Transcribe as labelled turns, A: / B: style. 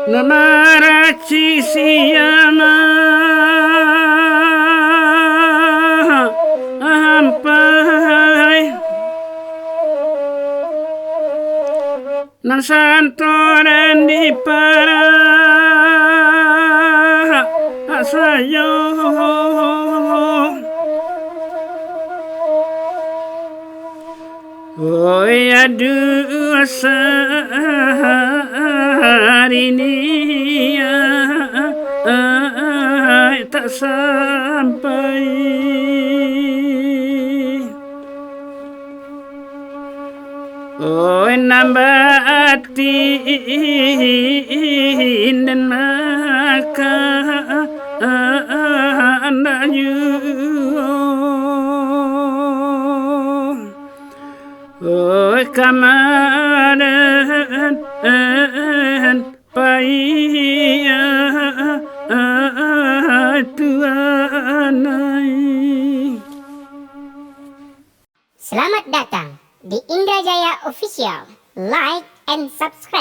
A: Namarachi siyama ampai Nasantoran di para asayo Oi aduh ini tak sampai Oi nambah hati dan makan ayu Oi kamaran paya tuanai.
B: Selamat datang di Indrajaya Official. Like and subscribe.